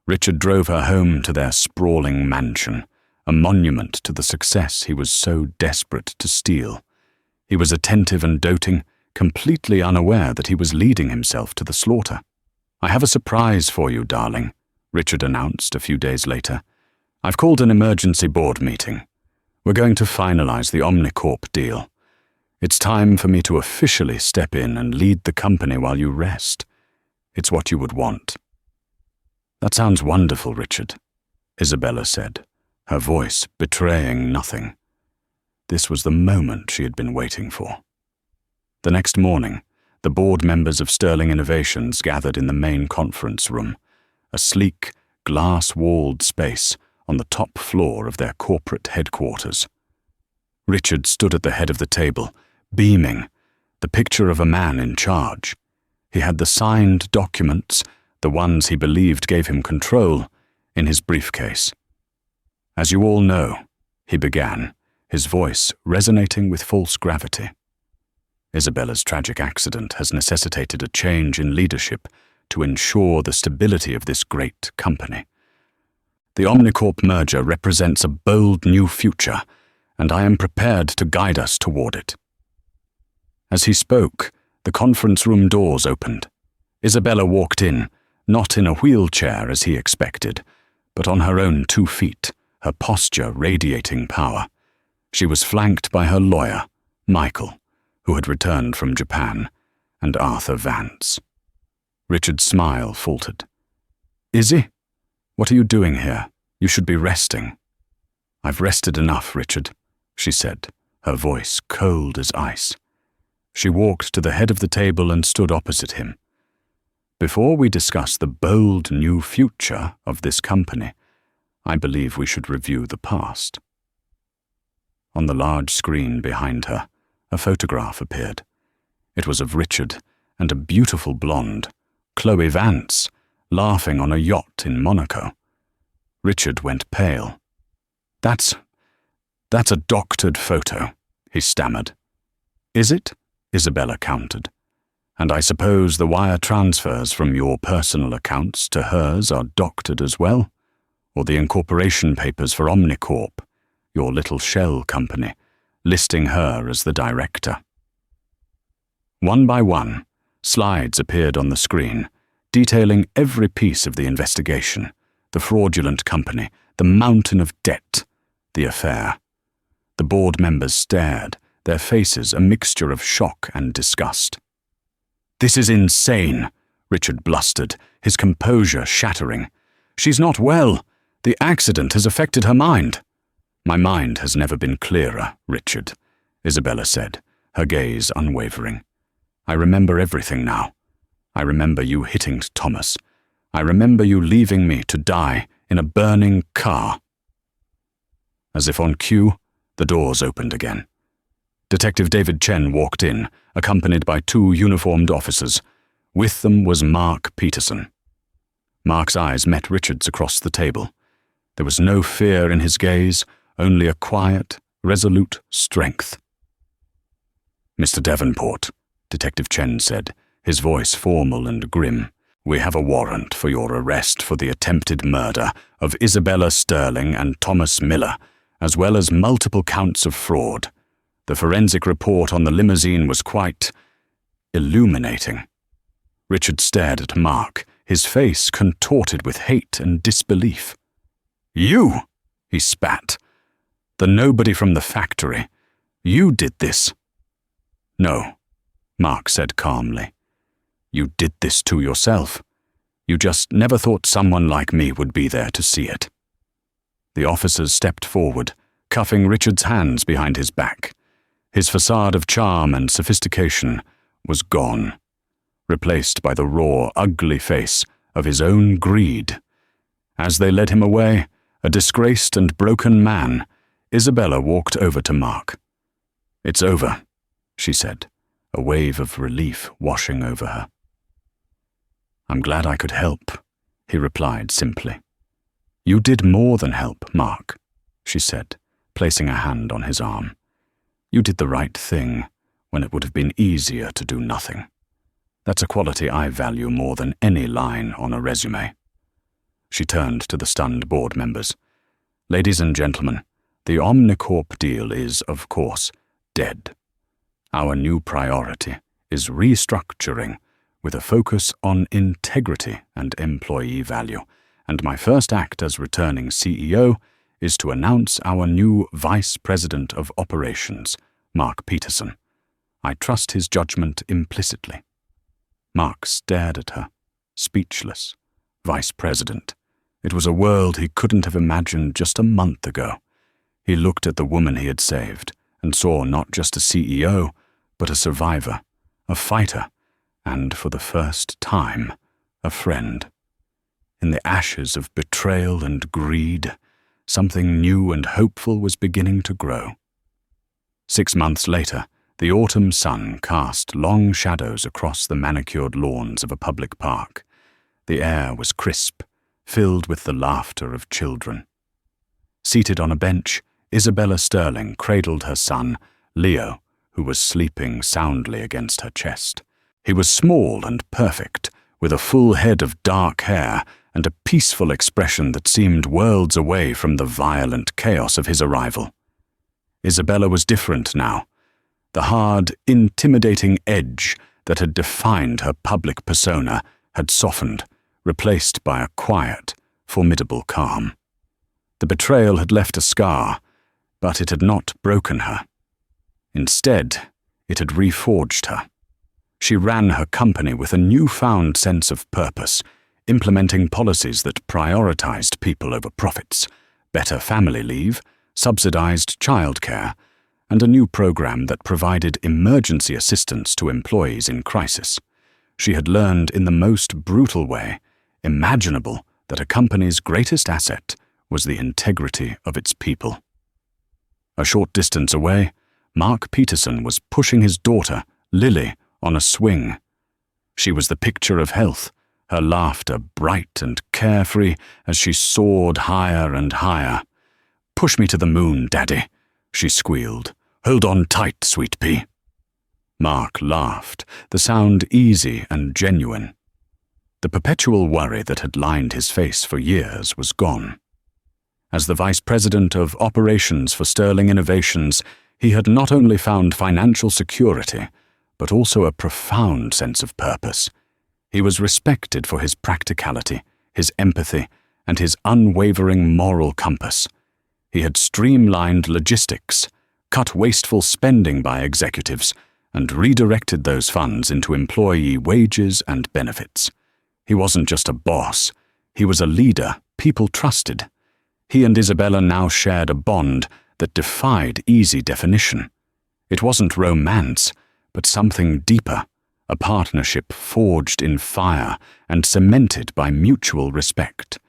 Richard drove her home to their sprawling mansion, a monument to the success he was so desperate to steal. He was attentive and doting, completely unaware that he was leading himself to the slaughter. "I have a surprise for you, darling," Richard announced a few days later. "I've called an emergency board meeting. We're going to finalize the Omnicorp deal. It's time for me to officially step in and lead the company while you rest. It's what you would want." "That sounds wonderful, Richard," Isabella said, her voice betraying nothing. This was the moment she had been waiting for. The next morning, the board members of Sterling Innovations gathered in the main conference room, a sleek, glass-walled space on the top floor of their corporate headquarters. Richard stood at the head of the table, beaming, the picture of a man in charge. He had the signed documents, the ones he believed gave him control, in his briefcase. "As you all know," he began, his voice resonating with false gravity. "Isabella's tragic accident has necessitated a change in leadership to ensure the stability of this great company. The Omnicorp merger represents a bold new future, and I am prepared to guide us toward it." As he spoke, the conference room doors opened. Isabella walked in, not in a wheelchair as he expected, but on her own 2 feet, her posture radiating power. She was flanked by her lawyer, Michael, who had returned from Japan, and Arthur Vance. Richard's smile faltered. "Izzy, what are you doing here? You should be resting." "I've rested enough, Richard," she said, her voice cold as ice. She walked to the head of the table and stood opposite him. "Before we discuss the bold new future of this company, I believe we should review the past." On the large screen behind her, a photograph appeared. It was of Richard and a beautiful blonde, Chloe Vance, laughing on a yacht in Monaco. Richard went pale. That's a doctored photo," he stammered. "Is it?" Isabella countered. "And I suppose the wire transfers from your personal accounts to hers are doctored as well? Or the incorporation papers for Omnicorp, your little shell company, listing her as the director?" One by one, slides appeared on the screen, detailing every piece of the investigation, the fraudulent company, the mountain of debt, the affair. The board members stared, their faces a mixture of shock and disgust. "This is insane," Richard blustered, his composure shattering. "She's not well. The accident has affected her mind." "My mind has never been clearer, Richard," Isabella said, her gaze unwavering. "I remember everything now. I remember you hitting Thomas. I remember you leaving me to die in a burning car." As if on cue, the doors opened again. Detective David Chen walked in, accompanied by 2 uniformed officers. With them was Mark Peterson. Mark's eyes met Richard's across the table. There was no fear in his gaze, only a quiet, resolute strength. "Mr. Davenport," Detective Chen said, his voice formal and grim, "we have a warrant for your arrest for the attempted murder of Isabella Sterling and Thomas Miller, as well as multiple counts of fraud. The forensic report on the limousine was quite illuminating." Richard stared at Mark, his face contorted with hate and disbelief. "You!" he spat. "The nobody from the factory. You did this." "No," Mark said calmly. "You did this to yourself. You just never thought someone like me would be there to see it." The officers stepped forward, cuffing Richard's hands behind his back. His facade of charm and sophistication was gone, replaced by the raw, ugly face of his own greed. As they led him away, a disgraced and broken man, Isabella walked over to Mark. "It's over," she said, a wave of relief washing over her. "I'm glad I could help," he replied simply. "You did more than help, Mark. she said, placing a hand on his arm. "You did the right thing when it would have been easier to do nothing. That's a quality I value more than any line on a resume." She turned to the stunned board members. "Ladies and gentlemen, the Omnicorp deal is, of course, dead. Our new priority is restructuring with a focus on integrity and employee value, and my first act as returning CEO is to announce our new Vice President of Operations, Mark Peterson. I trust his judgment implicitly." Mark stared at her, speechless. Vice President. It was a world he couldn't have imagined just a month ago. He looked at the woman he had saved and saw not just a CEO, but a survivor, a fighter, and for the first time, a friend. In the ashes of betrayal and greed, something new and hopeful was beginning to grow. 6 months later, the autumn sun cast long shadows across the manicured lawns of a public park. The air was crisp, filled with the laughter of children. Seated on a bench, Isabella Sterling cradled her son, Leo, who was sleeping soundly against her chest. He was small and perfect, with a full head of dark hair and a peaceful expression that seemed worlds away from the violent chaos of his arrival. Isabella was different now. The hard, intimidating edge that had defined her public persona had softened, replaced by a quiet, formidable calm. The betrayal had left a scar, but it had not broken her. Instead, it had reforged her. She ran her company with a newfound sense of purpose, implementing policies that prioritized people over profits, better family leave, subsidized childcare, and a new program that provided emergency assistance to employees in crisis. She had learned in the most brutal way imaginable that a company's greatest asset was the integrity of its people. A short distance away, Mark Peterson was pushing his daughter, Lily, on a swing. She was the picture of health, her laughter bright and carefree as she soared higher and higher. "Push me to the moon, Daddy," she squealed. "Hold on tight, sweet pea." Mark laughed, the sound easy and genuine. The perpetual worry that had lined his face for years was gone. As the Vice President of Operations for Sterling Innovations, he had not only found financial security, but also a profound sense of purpose. He was respected for his practicality, his empathy, and his unwavering moral compass. He had streamlined logistics, cut wasteful spending by executives, and redirected those funds into employee wages and benefits. He wasn't just a boss, he was a leader people trusted. He and Isabella now shared a bond that defied easy definition. It wasn't romance, but something deeper, a partnership forged in fire and cemented by mutual respect.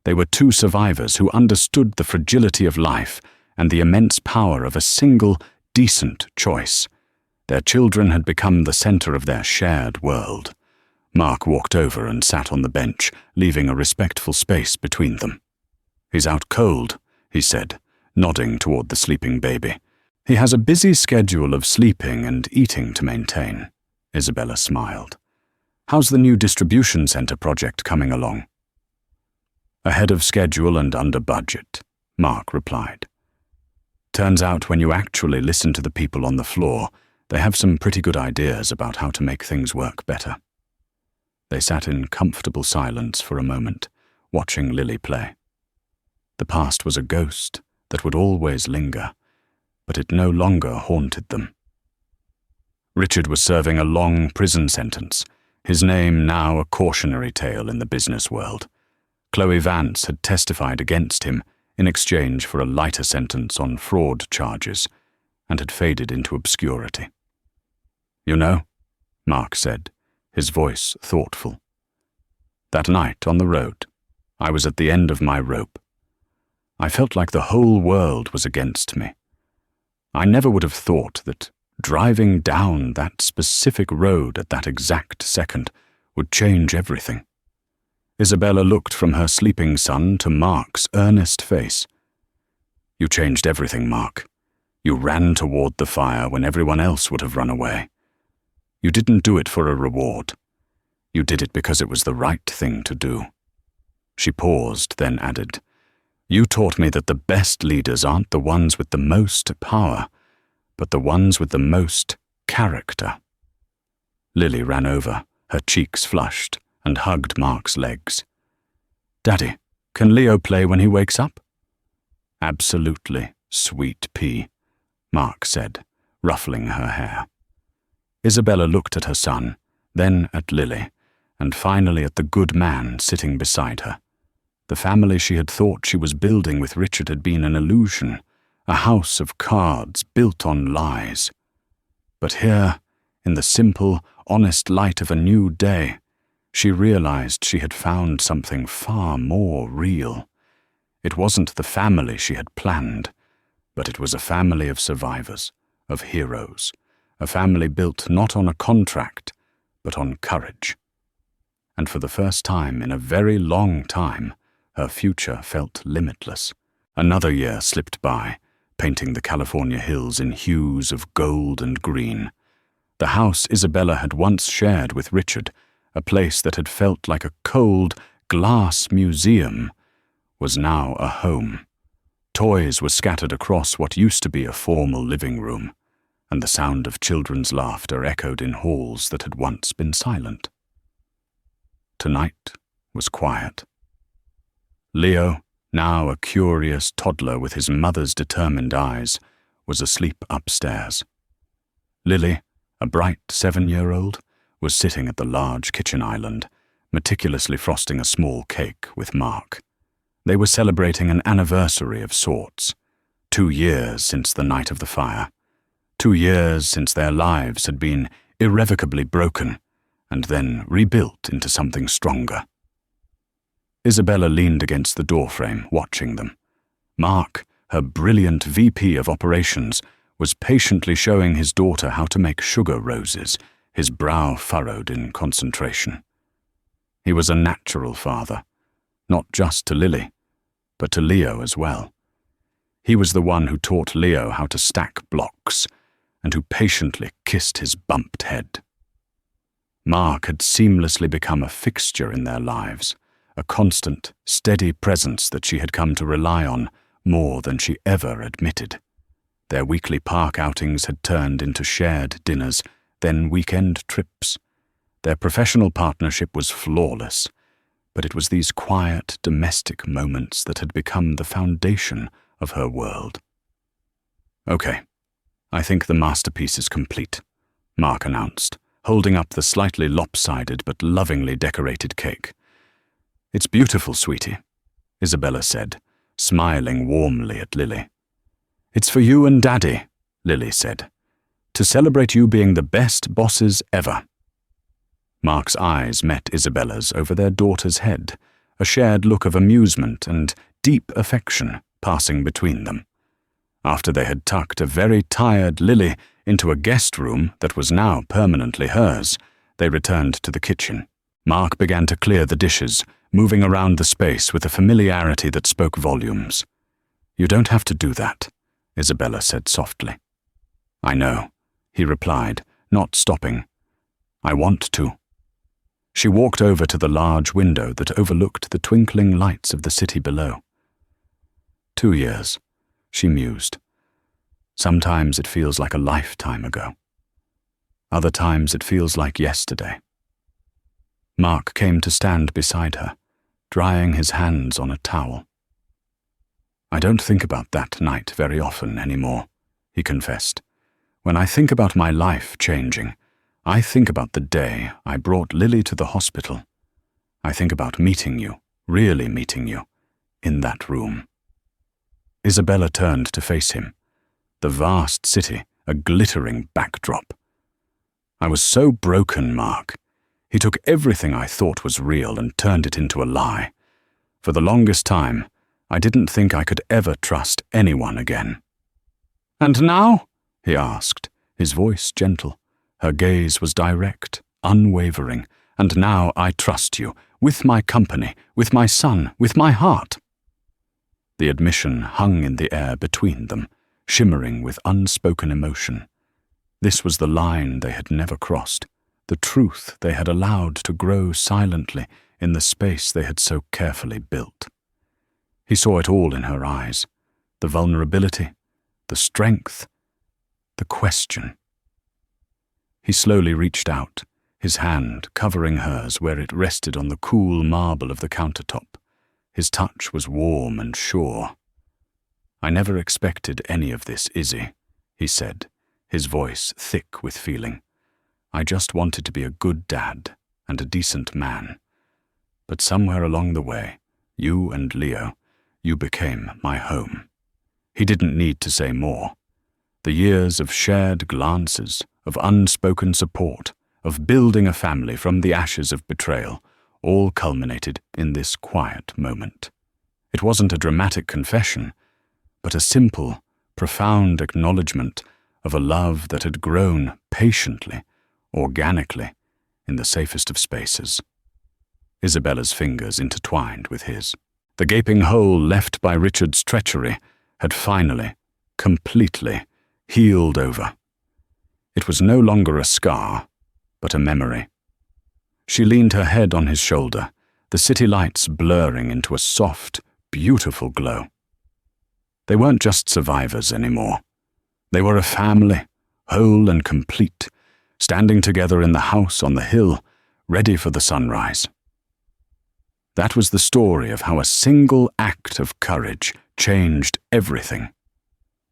They were two survivors who understood the fragility of life and the immense power of a single, decent choice. Their children had become the center of their shared world. Mark walked over and sat on the bench, leaving a respectful space between them. "He's out cold," he said, nodding toward the sleeping baby. "He has a busy schedule of sleeping and eating to maintain." Isabella smiled. "How's the new distribution center project coming along?" "Ahead of schedule and under budget," Mark replied. "Turns out when you actually listen to the people on the floor, they have some pretty good ideas about how to make things work better." They sat in comfortable silence for a moment, watching Lily play. The past was a ghost that would always linger, but it no longer haunted them. Richard was serving a long prison sentence, his name now a cautionary tale in the business world. Chloe Vance had testified against him in exchange for a lighter sentence on fraud charges, and had faded into obscurity. "You know," Mark said, his voice thoughtful, "that night on the road, I was at the end of my rope. I felt like the whole world was against me. I never would have thought that driving down that specific road at that exact second would change everything." Isabella looked from her sleeping son to Mark's earnest face. You changed everything, Mark. You ran toward the fire when everyone else would have run away. You didn't do it for a reward. You did it because it was the right thing to do." She paused, then added, "You taught me that the best leaders aren't the ones with the most power, but the ones with the most character." Lily ran over, her cheeks flushed, and hugged Mark's legs. "Daddy, can Leo play when he wakes up?" "Absolutely, sweet pea," Mark said, ruffling her hair. Isabella looked at her son, then at Lily, and finally at the good man sitting beside her. The family she had thought she was building with Richard had been an illusion, a house of cards built on lies. But here, in the simple, honest light of a new day, she realized she had found something far more real. It wasn't the family she had planned, but it was a family of survivors, of heroes, a family built not on a contract, but on courage. And for the first time in a very long time, her future felt limitless. Another year slipped by, painting the California hills in hues of gold and green. The house Isabella had once shared with Richard, a place that had felt like a cold, glass museum, was now a home. Toys were scattered across what used to be a formal living room, and the sound of children's laughter echoed in halls that had once been silent. Tonight was quiet. Leo, now a curious toddler with his mother's determined eyes, was asleep upstairs. Lily, a bright 7-year-old, was sitting at the large kitchen island, meticulously frosting a small cake with Mark. They were celebrating an anniversary of sorts, 2 years since the night of the fire, 2 years since their lives had been irrevocably broken and then rebuilt into something stronger. Isabella leaned against the doorframe, watching them. Mark, her brilliant VP of operations, was patiently showing his daughter how to make sugar roses, his brow furrowed in concentration. He was a natural father, not just to Lily, but to Leo as well. He was the one who taught Leo how to stack blocks, and who patiently kissed his bumped head. Mark had seamlessly become a fixture in their lives, a constant, steady presence that she had come to rely on more than she ever admitted. Their weekly park outings had turned into shared dinners, then weekend trips. Their professional partnership was flawless, but it was these quiet, domestic moments that had become the foundation of her world. "Okay, I think the masterpiece is complete," Mark announced, holding up the slightly lopsided but lovingly decorated cake. "It's beautiful, sweetie," Isabella said, smiling warmly at Lily. "It's for you and Daddy," Lily said, "to celebrate you being the best bosses ever." Mark's eyes met Isabella's over their daughter's head, a shared look of amusement and deep affection passing between them. After they had tucked a very tired Lily into a guest room that was now permanently hers, they returned to the kitchen. Mark began to clear the dishes, moving around the space with a familiarity that spoke volumes. "You don't have to do that," Isabella said softly. "I know," he replied, not stopping. "I want to." She walked over to the large window that overlooked the twinkling lights of the city below. 2 years, she mused. Sometimes it feels like a lifetime ago. Other times it feels like yesterday. Mark came to stand beside her, drying his hands on a towel. "I don't think about that night very often anymore," he confessed. "When I think about my life changing, I think about the day I brought Lily to the hospital. I think about meeting you, really meeting you, in that room." Isabella turned to face him, the vast city a glittering backdrop. "I was so broken, Mark. He took everything I thought was real and turned it into a lie. For the longest time, I didn't think I could ever trust anyone again." "And now?" he asked, his voice gentle. Her gaze was direct, unwavering. "And now I trust you, with my company, with my son, with my heart." The admission hung in the air between them, shimmering with unspoken emotion. This was the line they had never crossed, the truth they had allowed to grow silently in the space they had so carefully built. He saw it all in her eyes, the vulnerability, the strength, the question. He slowly reached out, his hand covering hers where it rested on the cool marble of the countertop. His touch was warm and sure. "I never expected any of this, Izzy," he said, his voice thick with feeling. "I just wanted to be a good dad and a decent man. But somewhere along the way, you and Leo, you became my home." He didn't need to say more. The years of shared glances, of unspoken support, of building a family from the ashes of betrayal, all culminated in this quiet moment. It wasn't a dramatic confession, but a simple, profound acknowledgement of a love that had grown patiently, organically, in the safest of spaces. Isabella's fingers intertwined with his. The gaping hole left by Richard's treachery had finally, completely, healed over. It was no longer a scar, but a memory. She leaned her head on his shoulder, the city lights blurring into a soft, beautiful glow. They weren't just survivors anymore. They were a family, whole and complete, standing together in the house on the hill, ready for the sunrise. That was the story of how a single act of courage changed everything.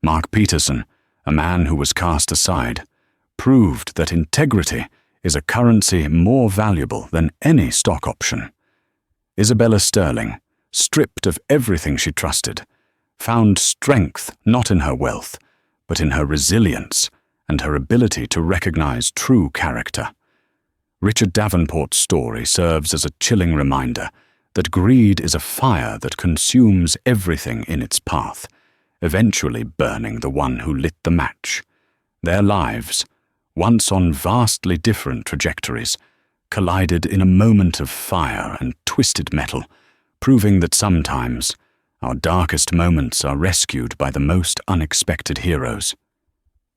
Mark Peterson, a man who was cast aside, proved that integrity is a currency more valuable than any stock option. Isabella Sterling, stripped of everything she trusted, found strength not in her wealth, but in her resilience and her ability to recognize true character. Richard Davenport's story serves as a chilling reminder that greed is a fire that consumes everything in its path, eventually burning the one who lit the match. Their lives, once on vastly different trajectories, collided in a moment of fire and twisted metal, proving that sometimes our darkest moments are rescued by the most unexpected heroes.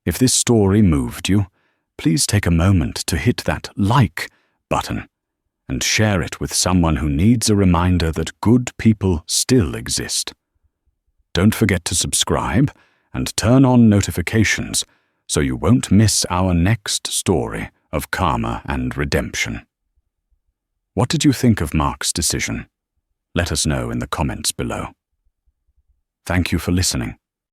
If this story moved you, please take a moment to hit that like button and share it with someone who needs a reminder that good people still exist. Don't forget to subscribe and turn on notifications so you won't miss our next story of karma and redemption. What did you think of Mark's decision? Let us know in the comments below. Thank you for listening.